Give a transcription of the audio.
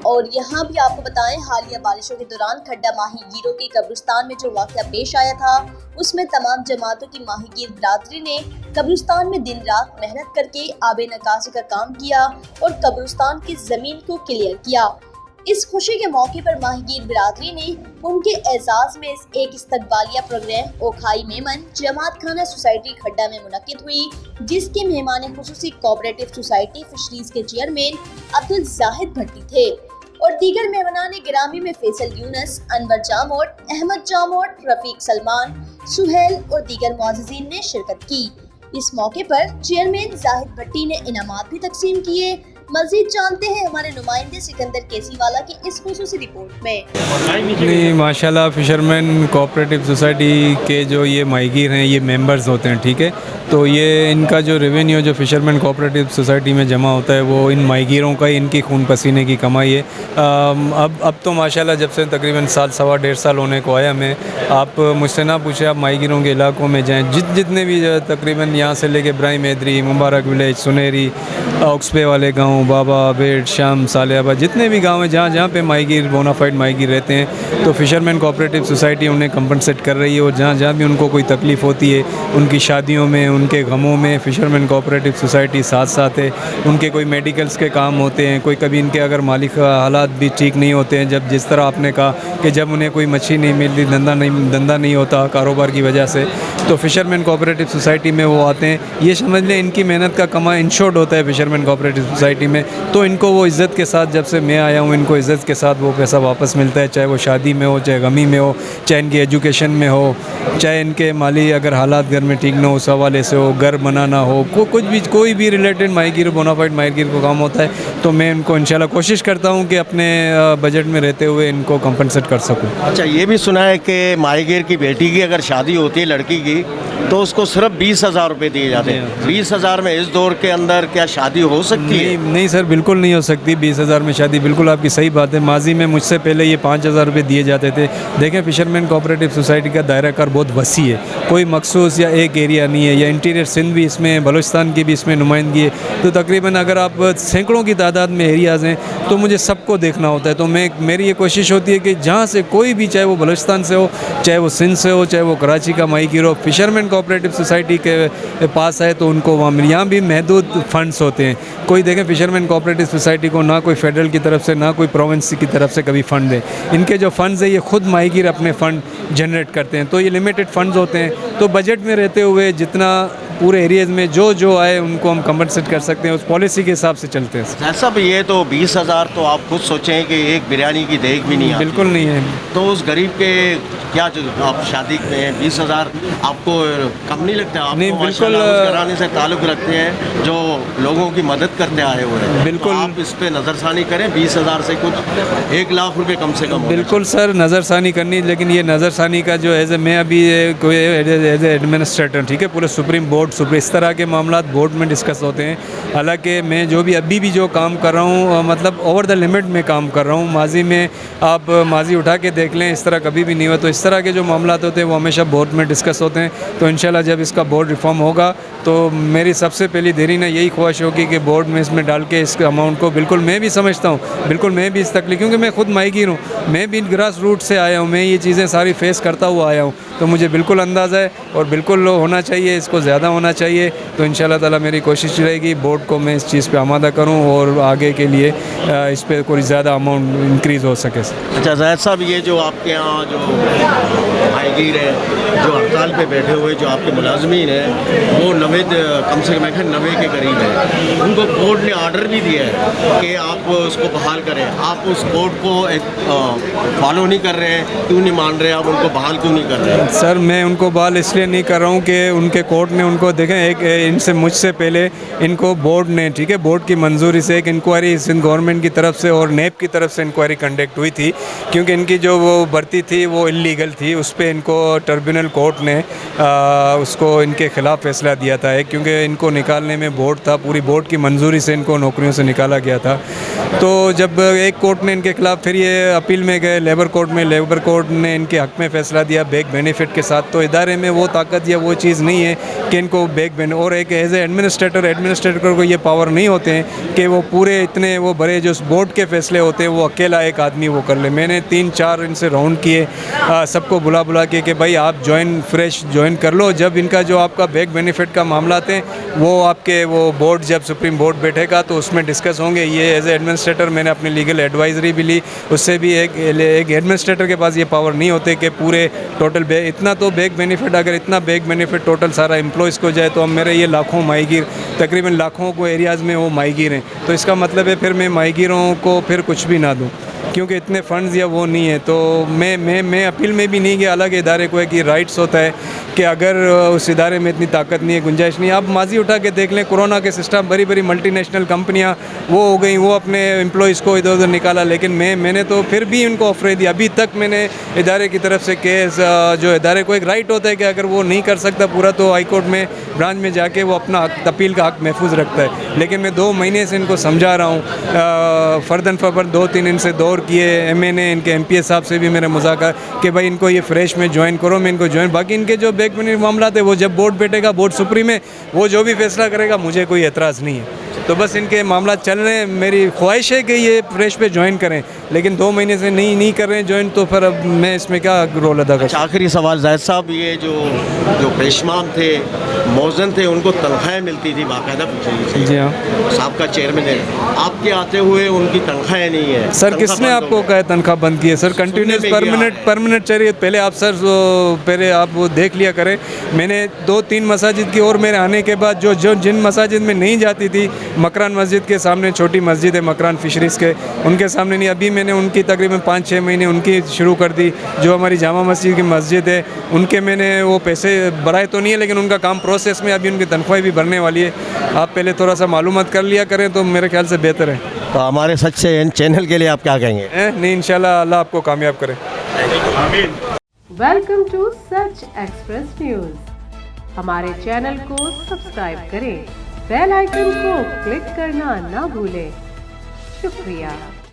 और यहाँ भी आपको बताएं, हालिया बारिशों के दौरान खड्डा माहीगीरों के कब्रिस्तान में जो वाक़या पेश आया था, उसमें तमाम जमातों की माहीगीर बिरादरी ने कब्रिस्तान में दिन रात मेहनत करके आबे नकासी का काम किया और कब्रिस्तान की जमीन को क्लियर किया। इस खुशी के मौके पर माहीगीर बिरादरी ने उनके एजाज में एक इस्तकबालिया प्रोग्राम ओखाई मेमन जमात खाना सोसाइटी खड्डा में मुनक्किद हुई, जिसके मेहमान खुसूसी कोऑपरेटिव सोसाइटी फिशरीज के चेयरमैन अब्दुल जाहिद भट्टी थे और दीगर मेहमानान गिरामी में फैसल यूनस, अनवर जामोट, अहमद जामोट, रफीक सलमान, सुहेल और दीगर मुअज़्ज़िज़ीन ने शिरकत की। इस मौके पर चेयरमैन जाहिद भट्टी ने इनामात भी तकसीम किए। मज़ीद जानते हैं हमारे नुमाइंदे सिकंदर केसीवाला की इस खुसूसी रिपोर्ट में। नहीं, माशाल्लाह फिशरमैन कोऑपरेटिव सोसाइटी के जो ये माहीगीर हैं, ये मेंबर्स होते हैं, ठीक है। तो ये इनका जो रेवेन्यू जो फिशरमैन कोऑपरेटिव सोसाइटी में जमा होता है वो इन माहीगीरों का ही, इनकी खून पसीने की कमाई है। अब तो माशाल्लाह जब से तकरीबन साल सवा डेढ़ साल होने को आया, मैं आप मुझसे ना पूछे, आप माहीगीरों के इलाकों में जाएँ, जितने भी तकरीबन यहाँ से लेके इब्राहिम हैदरी, मुबारक विलेज, सुनेरी, ऑक्सपे वाले गाँव, बाबा, बेट, शाम, सालियाबाद, जितने भी गांव हैं जहाँ पे माहीगीर बोनाफाइड माहीगीर रहते हैं, तो फिशरमैन कोऑपरेटिव सोसाइटी उन्हें कंपनसेट कर रही है। और जहाँ भी उनको कोई तकलीफ़ होती है, उनकी शादियों में, उनके गमों में, फिशरमैन कोऑपरेटिव सोसाइटी साथ साथ है। उनके कोई मेडिकल्स के काम होते हैं, कोई कभी इनके अगर मालिक हालात भी ठीक नहीं होते हैं, जब जिस तरह आपने कहा कि जब उन्हें कोई मच्छी नहीं मिलती, धंधा नहीं होता कारोबार की वजह से, तो फिशरमैन कोऑपरेटिव सोसाइटी में वो आते हैं। ये समझ लें इनकी मेहनत का कमा इंश्योर्ड होता है फिशरमैन कोऑपरेटिव सोसाइटी में। तो इनको वो इज़्ज़त के साथ, जब से मैं आया हूँ, इनको इज़्ज़त के साथ वो पैसा वापस मिलता है, चाहे वो शादी में हो, चाहे गमी में हो, चाहे इनकी एजुकेशन में हो, चाहे इनके माली अगर हालात घर में ठीक ना हो, उस हवाले से हो, घर बनाना हो, कुछ भी, कोई भी रिलेटेड माहीगीर बोनाफाइड माहीगीर को काम होता है, तो मैं इनको इंशाल्लाह कोशिश करता हूँ कि अपने बजट में रहते हुए इनको कंपनसेट कर सकूँ। अच्छा, ये भी सुना है कि माहीगीर की बेटी की अगर शादी होती है लड़की की, तो उसको सिर्फ 20,000 रुपये दिए जाते हैं। 20,000 में इस दौर के अंदर क्या शादी हो सकती है? नहीं सर, बिल्कुल नहीं हो सकती 20,000 में शादी। बिल्कुल आपकी सही बात है। माजी में मुझसे पहले ये 5,000 रुपये दिए जाते थे। देखें, फिशरमैन कोऑपरेटिव सोसाइटी का दायरा कार बहुत वसी है, कोई मखसूस या एक एरिया नहीं है। या इंटीरियर सिंध भी इसमें, बलूचिस्तान की भी इसमें नुमाइंदगी है। तो तकरीबन अगर आप सैकड़ों की तादाद में एरियाज़ हैं, तो मुझे सबको देखना होता है। तो मेरी ये कोशिश होती है कि जहाँ से कोई भी, चाहे वो बलूचिस्तान से हो, चाहे वो सिंध से हो, चाहे वो कराची का माहीगीर हो, फिशरमैन कोऑपरेटिव सोसाइटी के पास आए तो उनको वहाँ मिले। यहाँ भी महदूद फंड्स होते हैं। कोई देखें, फिशरमैन कोऑपरेटिव सोसाइटी को ना कोई फेडरल की तरफ से, ना कोई प्रोविंस की तरफ से कभी फ़ंड है। इनके जो फंड्स है, ये खुद माहीगीर अपने फ़ंड जनरेट करते हैं। तो ये लिमिटेड फंड्स होते हैं। तो बजट में रहते हुए जितना पूरे एरियाज़ में जो आए उनको हम कंपनसेट कर सकते हैं, उस पॉलिसी के हिसाब से चलते हैं। सब ये तो 20,000 तो आप खुद सोचें कि एक बिरयानी की देख भी नहीं आती। बिल्कुल नहीं है। तो उस गरीब के क्या, जो आप शादी में 20,000 आपको कम नहीं लगता? आप नहीं, बिल्कुल घराने से ताल्लुक़ रखते हैं जो लोगों की मदद करते आए हुए हैं। बिल्कुल, तो आप इस पर नज़रसानी करें। 20,000 से कुछ 1 लाख रुपये कम से कम। बिल्कुल सर, नज़रसानी करनी, लेकिन ये नज़रसानी का जो मैं अभी कोई एज एडमिनिस्ट्रेटर, ठीक है, पूरे सुप्रीम बोर्ड, इस तरह के मामला बोर्ड में डिस्कस होते हैं। हालांकि मैं जो भी अभी भी जो काम कर रहा हूँ, मतलब ओवर द लिमिट में काम कर रहा हूँ। माजी में आप माजी उठा के देख लें, इस तरह कभी भी नहीं हुआ। तो इस तरह के जो मामला होते हैं वो हमेशा बोर्ड में डिस्कस होते हैं। तो इंशाल्लाह जब इसका बोर्ड रिफॉर्म होगा, तो मेरी सबसे पहली देरी ना यही ख्वाहिश होगी कि बोर्ड में इसमें डाल के इस अमाउंट को, बिल्कुल मैं भी समझता हूँ, बिल्कुल मैं भी इस तकलीफ, क्योंकि मैं खुद माहीगीर हूँ, मैं भी ग्रास रूट से आया हूँ, मैं ये चीज़ें सारी फेस करता हुआ आया हूँ। तो मुझे बिल्कुल अंदाज़ा है और बिल्कुल होना चाहिए, इसको ज़्यादा होना चाहिए। तो इंशाल्लाह ताला मेरी कोशिश रहेगी बोर्ड को मैं इस चीज़ पे आमादा करूं और आगे के लिए इस पे कोई ज़्यादा अमाउंट इंक्रीज़ हो सके। अच्छा जाहिद साहब, ये जो आपके यहाँ जो माहीगीर है, जो हड़ताल पे बैठे हुए जो आपके मुलाजमीन हैं, वो 90 कम से कम 90 के करीब है। उनको बोर्ड ने आर्डर भी दिया है कि आप उसको बहाल करें। आप उस बोर्ड को फॉलो नहीं कर रहे हैं, क्यों नहीं मान रहे? आप उनको बहाल क्यों नहीं कर रहे हैं? सर, मैं उनको बहाल इसलिए नहीं कर रहा हूँ कि उनके कोर्ट ने उनको, देखें, एक इनसे मुझसे पहले इनको बोर्ड ने, ठीक है, बोर्ड की मंजूरी से एक इंक्वायरी सिंध गवर्नमेंट की तरफ से और नेप की तरफ से इंक्वायरी कंडक्ट हुई थी, क्योंकि इनकी जो वो भर्ती थी वो इलीगल थी। उस पर इनको ट्रिब्यूनल कोर्ट ने उसको इनके ख़िलाफ़ फैसला दिया था, क्योंकि इनको निकालने में बोर्ड था, पूरी बोर्ड की मंजूरी से इनको नौकरियों से निकाला गया था। तो जब एक कोर्ट ने इनके ख़िलाफ़, फिर ये अपील में गए लेबर कोर्ट में, लेबर कोर्ट ने इनके हक़ में फ़ैसला दिया, बैक बेनिफिट बेनिफिट के साथ। तो इदारे में वो ताकत या वो चीज़ नहीं है कि इनको और एक एज ए एडमिनिस्ट्रेटर को ये पावर नहीं होते हैं कि वो पूरे इतने वो बड़े जो बोर्ड के फैसले होते हैं वो अकेला एक आदमी वो कर ले। मैंने 3-4 इनसे राउंड किए, सबको बुला के भाई आप फ्रेश ज्वाइन कर लो। जब इनका जो आपका बैक बेनिफिट का मामला थे वो आपके वो बोर्ड जब सुप्रीम बोर्ड बैठेगा तो उसमें डिस्कस होंगे। ये एज ए एडमिनिस्ट्रेटर मैंने अपनी लीगल एडवाइजरी भी ली, उससे भी एक एडमिनिस्ट्रेटर के पास ये पावर नहीं होते कि पूरे टोटल इतना तो बैक बेनिफिट, अगर इतना बैक बेनिफिट टोटल सारा एम्प्लॉयज़ को जाए तो अब मेरे ये लाखों माहीगीर, तकरीबन लाखों को एरियाज़ में वो माहीगीर हैं। तो इसका मतलब है फिर मैं माहीगीरों को फिर कुछ भी ना दूँ क्योंकि इतने फंड्स या वो नहीं है। तो मैं अपील में भी नहीं कि अलग इदारे को है कि राइट्स होता है कि अगर उस इदारे में इतनी ताकत नहीं है, गुंजाइश नहीं है। आप माजी उठा के देख लें, कोरोना के सिस्टम बड़ी मल्टीनेशनल कंपनियां वो हो गई, वो अपने एम्प्लॉयज़ को इधर उधर निकाला, लेकिन मैंने तो फिर भी उनको ऑफर दी। अभी तक मैंने इदारे की तरफ से केस, जो इदारे को एक राइट होता है कि अगर वो नहीं कर सकता पूरा तो हाई कोर्ट में ब्रांच में जाके वो अपना अपील का हक महफूज रखता है। लेकिन मैं 2 महीने से इनको समझा रहा हूँ, फ़र्दन फ़बर 2-3 इनसे दौर किए, MNA इनके MPS साहब से भी मेरे मुज़ाकर कि भाई इनको ये फ्रेश में ज्वाइन करो, मैं इनको ज्वाइन। बाकी इनके जो बैक बेनिफिट मामला थे वो जब बोर्ड बैठेगा, बोर्ड सुप्रीम में वो जो भी फैसला करेगा मुझे कोई एतराज़ नहीं है। तो बस इनके मामला चल रहे हैं। मेरी ख्वाहिश है कि ये फ्रेश पे ज्वाइन करें, लेकिन 2 महीने से नहीं कर रहे हैं ज्वाइन, तो फिर अब मैं इसमें क्या रोल अदा कर। आखिरी सवाल जाहिद साहब, ये जो पेशमाम थे, मौजन थे, उनको तनख्वाहें मिलती थी बाकायदा से। जी हाँ, साहब का चेयरमैन है, आपके आते हुए उनकी तनख्वाहें नहीं है। सर किसने आपको कहा तनख्वाह बंद की है? सर कंटिन्यूस परमानेंट चाहिए। पहले आप सर पहले आप वो देख लिया करें। मैंने 2-3 मसाजिद की और मेरे आने के बाद जो जिन मसाजिद में नहीं जाती थी, मकरान मस्जिद के सामने छोटी मस्जिद है मकरान फिशरीज़ के, उनके सामने नहीं, अभी मैंने उनकी तकरीबन 5-6 महीने उनकी शुरू कर दी। जो हमारी जामा मस्जिद की मस्जिद है उनके मैंने वो पैसे भराए तो नहीं है, लेकिन उनका काम प्रोसेस में, अभी उनकी तनख्वाह भी भरने वाली है। आप पहले थोड़ा सा मालूमात कर लिया करें तो मेरे ख्याल से बेहतर है। तो हमारे सच्चे चैनल के लिए आप क्या कहेंगे? नहीं, इंशाल्लाह अल्लाह आपको कामयाब करे। Welcome to Sach Express News. हमारे चैनल को सब्सक्राइब करें, बेल आइकन को क्लिक करना ना भूलें। शुक्रिया।